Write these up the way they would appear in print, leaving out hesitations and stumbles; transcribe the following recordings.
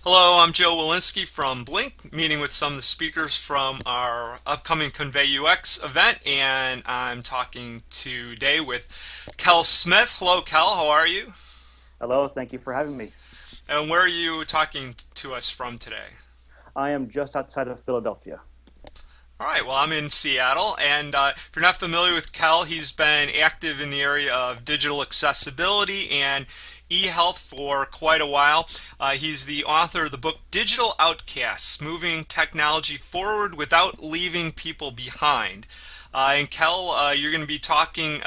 Hello, I'm Joe Walensky from Blink, meeting with some of the speakers from our upcoming ConveyUX event, and I'm talking today with Kel Smith. Hello, Kel, how are you? Hello, thank you for having me. And where are you talking to us from today? I am just outside of Philadelphia. All right, well, I'm in Seattle, and if you're not familiar with Kel, he's been active in the area of digital accessibility and e-health for quite a while. He's the author of the book Digital Outcasts, Moving Technology Forward Without Leaving People Behind. And Kel, you're going to be talking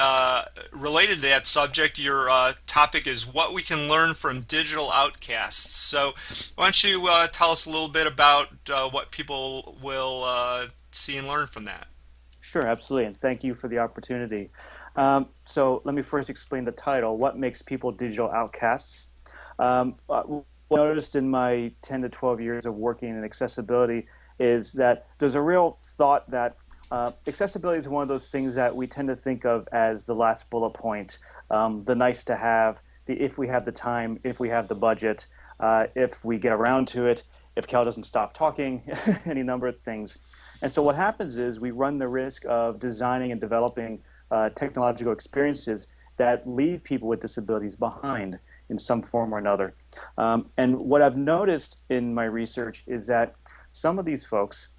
related to that subject. Your topic is what we can learn from digital outcasts. So, why don't you tell us a little bit about what people will see and learn from that? Sure, absolutely, and thank you for the opportunity. So let me first explain the title, What Makes People Digital Outcasts? What I noticed in my 10 to 12 years of working in accessibility is that there's a real thought that accessibility is one of those things that we tend to think of as the last bullet point, the nice to have, the if we have the time, if we have the budget, if we get around to it, if Cal doesn't stop talking, any number of things. And so what happens is we run the risk of designing and developing technological experiences that leave people with disabilities behind in some form or another. And what I've noticed in my research is that some of these folks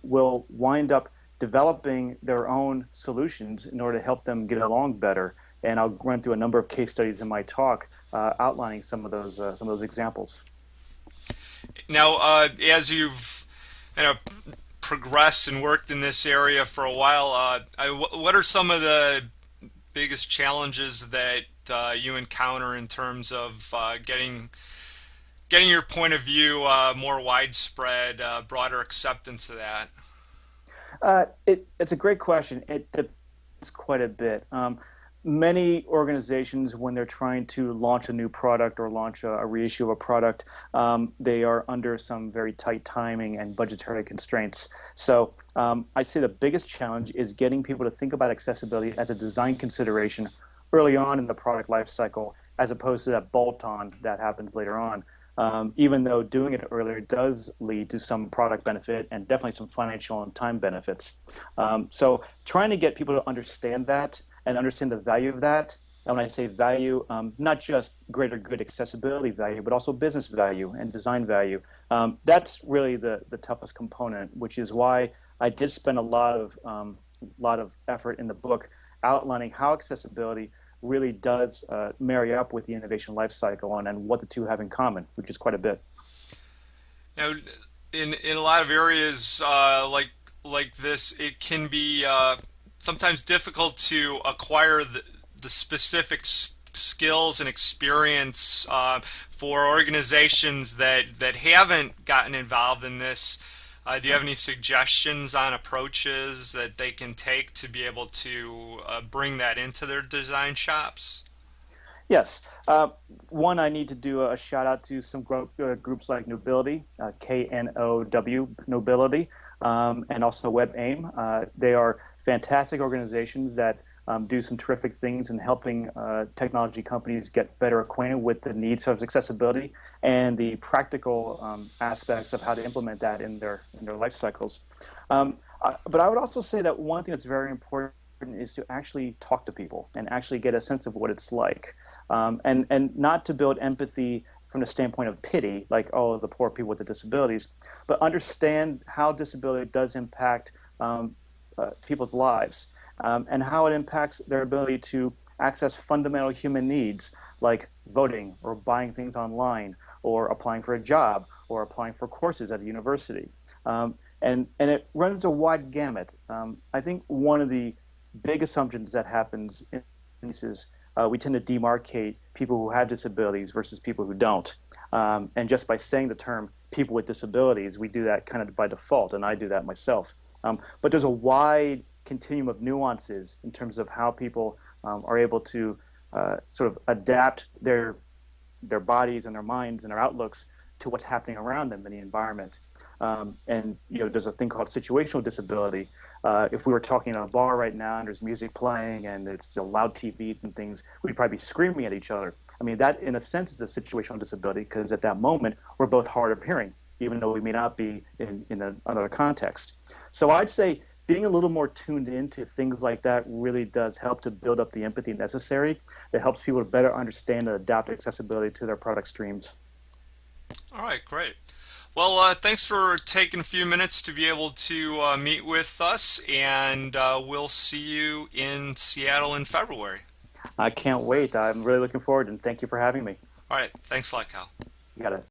will wind up developing their own solutions in order to help them get along better. And I'll run through a number of case studies in my talk outlining some of those examples. Now, as you've kind of progressed and worked in this area for a while, what are some of the biggest challenges that you encounter in terms of getting your point of view more widespread, broader acceptance of that? It's a great question. It depends quite a bit. Many organizations, when they're trying to launch a new product or launch a reissue of a product, they are under some very tight timing and budgetary constraints. So I'd say the biggest challenge is getting people to think about accessibility as a design consideration early on in the product life cycle, as opposed to that bolt-on that happens later on. Even though doing it earlier does lead to some product benefit and definitely some financial and time benefits. So trying to get people to understand that and understand the value of that. And when I say value, not just greater good accessibility value, but also business value and design value. That's really the toughest component, which is why I did spend a lot of effort in the book outlining how accessibility really does marry up with the innovation life cycle and what the two have in common, which is quite a bit. Now, in a lot of areas like this, it can be sometimes difficult to acquire the specific skills and experience for organizations that haven't gotten involved in this. Do you have any suggestions on approaches that they can take to be able to bring that into their design shops? Yes. One, I need to do a shout out to some groups like Nobility, KNOW, Nobility, and also WebAIM. They are fantastic organizations that do some terrific things in helping technology companies get better acquainted with the needs of accessibility and the practical aspects of how to implement that in their life cycles. But I would also say that one thing that's very important is to actually talk to people and actually get a sense of what it's like, and not to build empathy from the standpoint of pity, like oh the poor people with the disabilities, but understand how disability does impact people's lives, and how it impacts their ability to access fundamental human needs like voting or buying things online or applying for a job or applying for courses at a university. And it runs a wide gamut. I think one of the big assumptions that happens in this is we tend to demarcate people who have disabilities versus people who don't. And just by saying the term people with disabilities, we do that kind of by default, and I do that myself. But there's a wide continuum of nuances in terms of how people are able to sort of adapt their bodies and their minds and their outlooks to what's happening around them in the environment. And you know, there's a thing called situational disability. If we were talking in a bar right now and there's music playing and it's loud TVs and things, we'd probably be screaming at each other. I mean, that in a sense is a situational disability because at that moment we're both hard of hearing, even though we may not be in another context. So I'd say being a little more tuned into things like that really does help to build up the empathy necessary. It helps people to better understand and adapt accessibility to their product streams. All right, great. Well, thanks for taking a few minutes to be able to meet with us, and we'll see you in Seattle in February. I can't wait. I'm really looking forward, and thank you for having me. All right, thanks a lot, Cal. You got it.